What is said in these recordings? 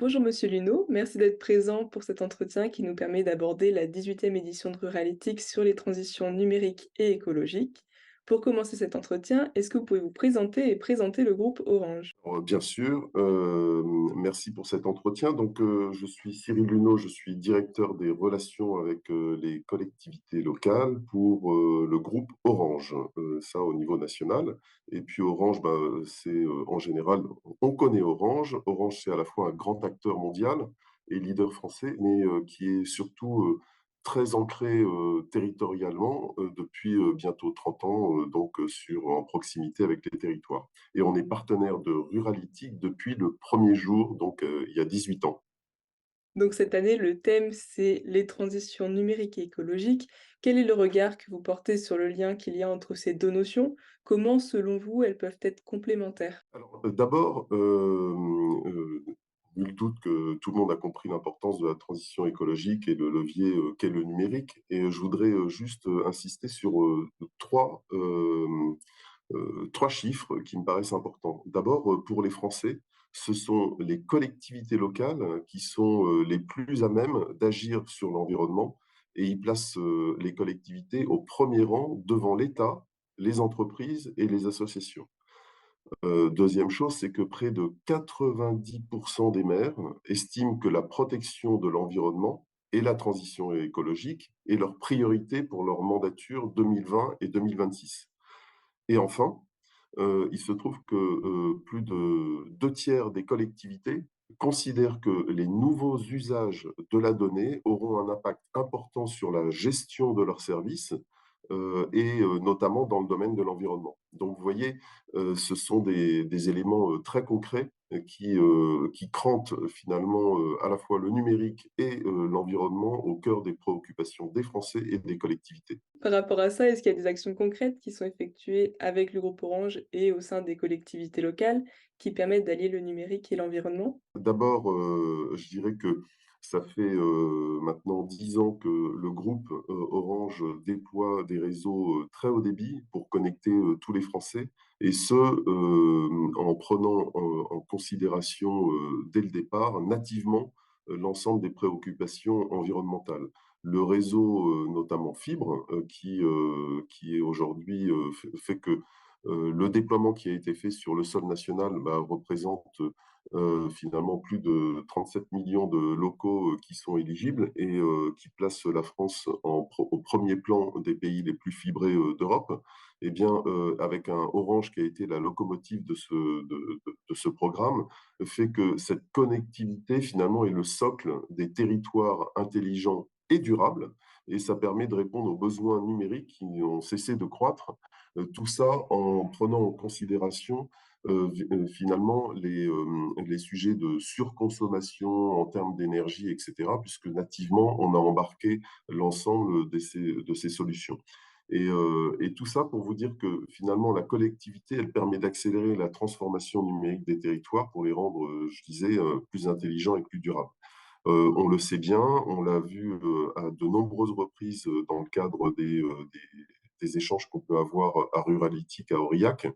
Bonjour Monsieur Luneau, merci d'être présent pour cet entretien qui nous permet d'aborder la 18e édition de Ruralytics sur les transitions numériques et écologiques. Pour commencer cet entretien, est-ce que vous pouvez vous présenter et présenter le groupe Orange? Bien sûr, merci pour cet entretien. Je suis Cyril Luneau, je suis directeur des relations avec, les collectivités locales pour, le groupe Orange, ça au niveau national. Et puis Orange, c'est, en général, on connaît Orange. Orange, c'est à la fois un grand acteur mondial et leader français, mais, qui est surtout, très ancré, territorialement, depuis, bientôt 30 ans, en proximité avec les territoires. Et on est partenaire de Ruralytics depuis le premier jour, il y a 18 ans. Donc cette année, le thème, c'est les transitions numériques et écologiques. Quel est le regard que vous portez sur le lien qu'il y a entre ces deux notions? Comment, selon vous, elles peuvent être complémentaires? D'abord, nul doute que tout le monde a compris l'importance de la transition écologique et le levier, qu'est le numérique, et je voudrais, juste, insister sur, 3, 3 chiffres qui me paraissent importants. D'abord, pour les Français, ce sont les collectivités locales qui sont, les plus à même d'agir sur l'environnement, et ils placent, les collectivités au premier rang devant l'État, les entreprises et les associations. 2e chose, c'est que près de 90 des maires estiment que la protection de l'environnement et la transition écologique est leur priorité pour leur mandature 2020 et 2026. Et enfin, il se trouve que, plus de 2 tiers des collectivités considèrent que les nouveaux usages de la donnée auront un impact important sur la gestion de leurs services, notamment dans le domaine de l'environnement. Donc vous voyez, ce sont des éléments, très concrets, qui crantent, finalement, à la fois le numérique et l'environnement au cœur des préoccupations des Français et des collectivités. Par rapport à ça, est-ce qu'il y a des actions concrètes qui sont effectuées avec le groupe Orange et au sein des collectivités locales qui permettent d'allier le numérique et l'environnement? D'abord, je dirais que ça fait, maintenant 10 ans que le groupe, Orange déploie des réseaux, très haut débit pour connecter, tous les Français, et ce, en prenant, en considération, dès le départ, nativement, l'ensemble des préoccupations environnementales. Le réseau, notamment fibre, qui est aujourd'hui, fait que, le déploiement qui a été fait sur le sol national, représente, finalement plus de 37 millions de locaux, qui sont éligibles, et qui placent la France au premier plan des pays les plus fibrés, d'Europe. Eh bien, avec un Orange qui a été la locomotive de ce programme, fait que cette connectivité finalement est le socle des territoires intelligents et durables, et ça permet de répondre aux besoins numériques qui ont cessé de croître. Tout ça en prenant en considération, finalement les sujets de surconsommation en termes d'énergie, et cetera, puisque nativement, on a embarqué l'ensemble de ces solutions. Et tout ça pour vous dire que finalement, la collectivité, elle permet d'accélérer la transformation numérique des territoires pour les rendre, je disais, plus intelligents et plus durables. On le sait bien, on l'a vu, à de nombreuses reprises, dans le cadre des échanges qu'on peut avoir à Ruralytics, à Aurillac.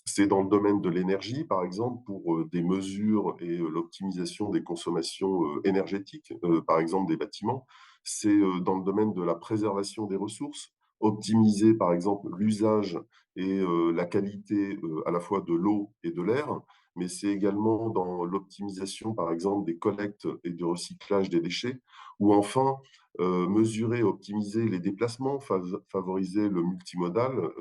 C'est dans le domaine de l'énergie, par exemple, pour, des mesures et l'optimisation des consommations, énergétiques, par exemple des bâtiments. C'est, dans le domaine de la préservation des ressources, optimiser, par exemple, l'usage et la qualité, à la fois de l'eau et de l'air, mais c'est également dans l'optimisation, par exemple, des collectes et du recyclage des déchets, ou enfin, mesurer, optimiser les déplacements, favoriser le multimodal,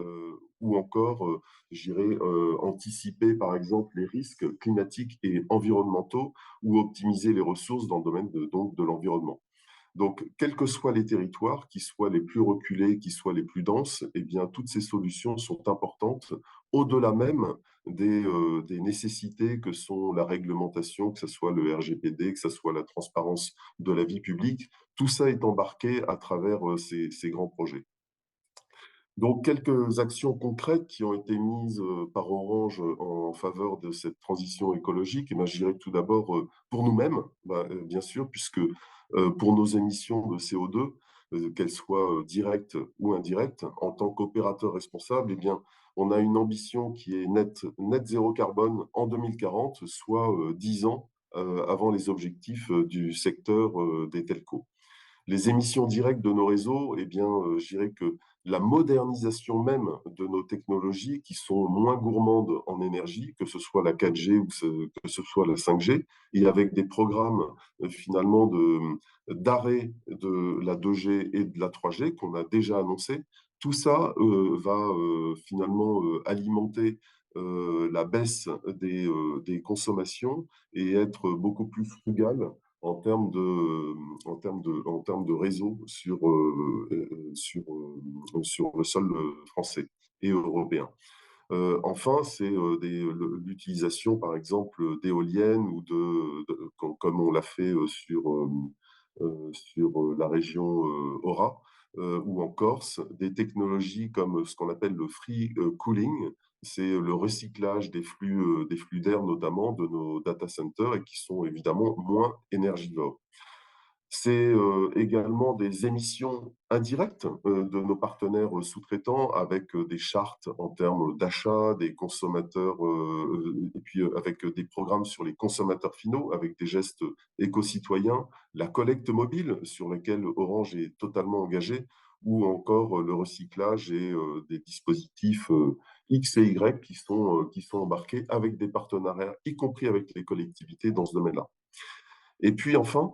ou encore, j'irais, anticiper, par exemple, les risques climatiques et environnementaux, ou optimiser les ressources dans le domaine de l'environnement. Donc, quels que soient les territoires, qu'ils soient les plus reculés, qu'ils soient les plus denses, eh bien, toutes ces solutions sont importantes, au-delà même des nécessités que sont la réglementation, que ce soit le RGPD, que ce soit la transparence de la vie publique. Tout ça est embarqué à travers, ces grands projets. Donc, quelques actions concrètes qui ont été mises, par Orange, en faveur de cette transition écologique. Eh ben, je dirais tout d'abord, pour nous-mêmes, bien sûr, puisque, pour nos émissions de CO2, qu'elles soient, directes ou indirectes, en tant qu'opérateur responsable, eh bien, on a une ambition qui est net zéro carbone en 2040, soit, 10 ans avant les objectifs du secteur des telcos. Les émissions directes de nos réseaux, eh bien, je dirais que la modernisation même de nos technologies qui sont moins gourmandes en énergie, que ce soit la 4G ou que ce soit la 5G, et avec des programmes finalement d'arrêt de la 2G et de la 3G qu'on a déjà annoncé, tout ça va finalement alimenter la baisse des consommations et être beaucoup plus frugal en termes en termes de réseau sur le sol français et européen. Enfin, c'est l'utilisation, par exemple, d'éoliennes ou comme on l'a fait sur la région Aura ou en Corse, des technologies comme ce qu'on appelle le free cooling, c'est le recyclage des flux d'air notamment de nos data centers et qui sont évidemment moins énergivores. C'est également des émissions indirectes de nos partenaires sous-traitants avec des chartes en termes d'achat des consommateurs et puis avec des programmes sur les consommateurs finaux, avec des gestes éco-citoyens, la collecte mobile sur laquelle Orange est totalement engagé, ou encore le recyclage et des dispositifs X et Y qui sont embarqués avec des partenariats, y compris avec les collectivités dans ce domaine-là. Et puis enfin,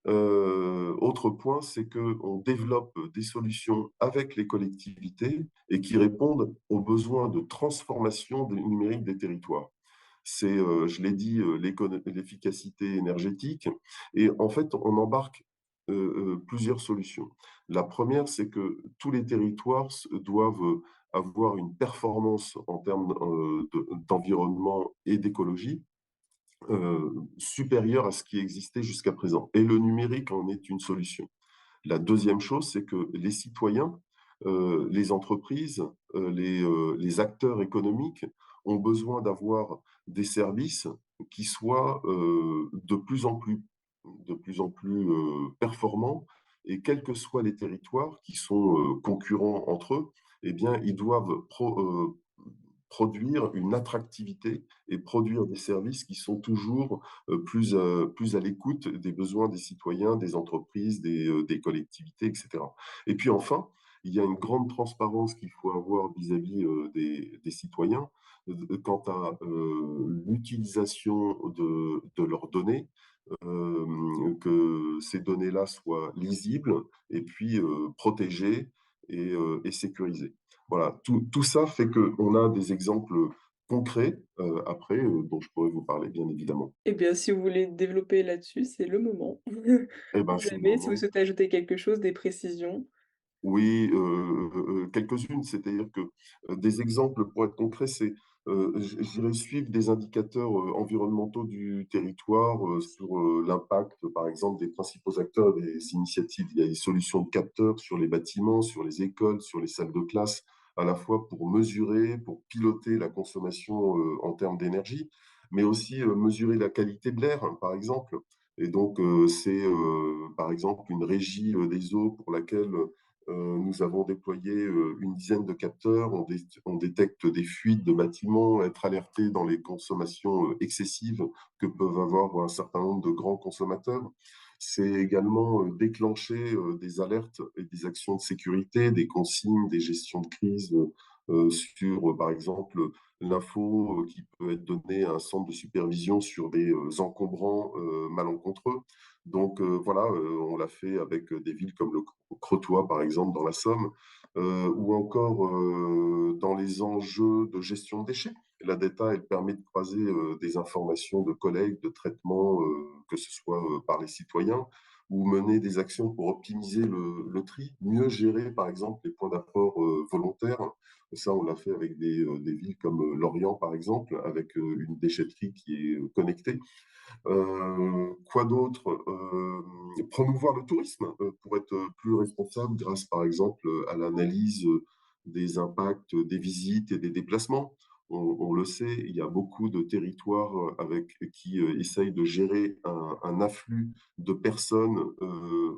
autre point, c'est qu'on développe des solutions avec les collectivités et qui répondent aux besoins de transformation numérique des territoires. C'est, je l'ai dit, l'efficacité énergétique et en fait, on embarque, plusieurs solutions. La première, c'est que tous les territoires doivent avoir une performance en termes, d'environnement et d'écologie supérieur à ce qui existait jusqu'à présent. Et le numérique en est une solution. La deuxième chose, c'est que les citoyens, les entreprises, les acteurs économiques ont besoin d'avoir des services qui soient de plus en plus performants. Et quels que soient les territoires qui sont concurrents entre eux, eh bien, ils doivent produire une attractivité et produire des services qui sont toujours plus à l'écoute des besoins des citoyens, des entreprises, des collectivités, etc. Et puis enfin, il y a une grande transparence qu'il faut avoir vis-à-vis des citoyens quant à l'utilisation de leurs données, que ces données-là soient lisibles et puis protégées et sécurisées. Voilà, tout ça fait qu'on a des exemples concrets, après, dont je pourrais vous parler, bien évidemment. Eh bien, si vous voulez développer là-dessus, c'est le moment. Eh Ou ben, c'est le jamais, si vous moment. souhaitez ajouter quelque chose, des précisions. Oui, quelques-unes, c'est-à-dire que, des exemples pour être concret, c'est, je dirais suivre des indicateurs, environnementaux du territoire, sur, l'impact, par exemple, des principaux acteurs des initiatives. Il y a des solutions de capteurs sur les bâtiments, sur les écoles, sur les salles de classe, à la fois pour mesurer, pour piloter la consommation, en termes d'énergie, mais aussi, mesurer la qualité de l'air, hein, par exemple. Et donc, c'est, par exemple, une régie, des eaux pour laquelle, nous avons déployé une dizaine de capteurs. On détecte des fuites de bâtiments, être alerté dans les consommations excessives que peuvent avoir un certain nombre de grands consommateurs. C'est également déclencher des alertes et des actions de sécurité, des consignes, des gestions de crise sur, par exemple, l'info qui peut être donnée à un centre de supervision sur des encombrants malencontreux. Donc voilà, on l'a fait avec des villes comme le Crotoy, par exemple, dans la Somme, ou encore dans les enjeux de gestion de déchets. La data, elle permet de croiser des informations de collecte, de traitement, que ce soit par les citoyens, ou mener des actions pour optimiser le tri, mieux gérer, par exemple, les points d'apport volontaires. Ça, on l'a fait avec des villes comme Lorient, par exemple, avec une déchetterie qui est connectée. Quoi d'autre? Promouvoir le tourisme pour être plus responsable grâce, par exemple, à l'analyse des impacts des visites et des déplacements. on le sait, il y a beaucoup de territoires, qui, essayent de gérer un afflux de personnes,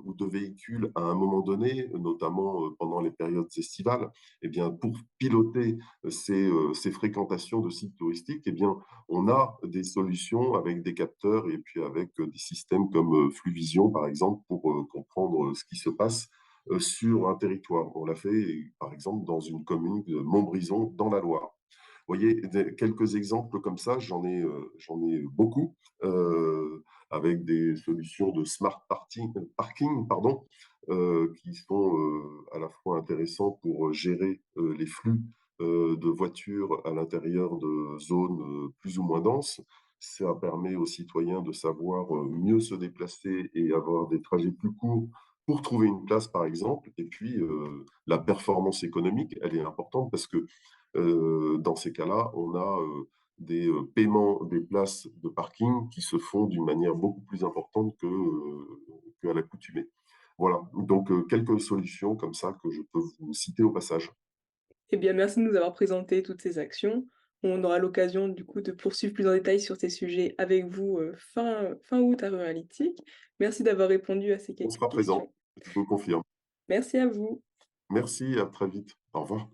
ou de véhicules à un moment donné, notamment, pendant les périodes estivales. Eh bien, pour piloter ces fréquentations de sites touristiques, eh bien, on a des solutions avec des capteurs et puis avec, des systèmes comme, Fluvision, par exemple, pour, comprendre, ce qui se passe, sur un territoire. On l'a fait, par exemple, dans une commune de Montbrison, dans la Loire. Vous voyez, quelques exemples comme ça, j'en ai beaucoup, heu, avec des solutions de parking, pardon, qui sont, à la fois intéressants pour, gérer, les flux, de voitures à l'intérieur de zones, plus ou moins denses. Ça permet aux citoyens de savoir, mieux se déplacer et avoir des trajets plus courts pour trouver une place, par exemple. Et puis, la performance économique, elle est importante parce que, dans ces cas-là, on a, des, paiements des places de parking qui se font d'une manière beaucoup plus importante qu'à l'accoutumée. Voilà, donc quelques solutions comme ça que je peux vous citer au passage. Eh bien, merci de nous avoir présenté toutes ces actions. On aura l'occasion, du coup, de poursuivre plus en détail sur ces sujets avec vous, fin août à Ruralytique. Merci d'avoir répondu à ces On quelques sera présent, questions. je vous le confirme. Merci à vous. Merci, à très vite. Au revoir.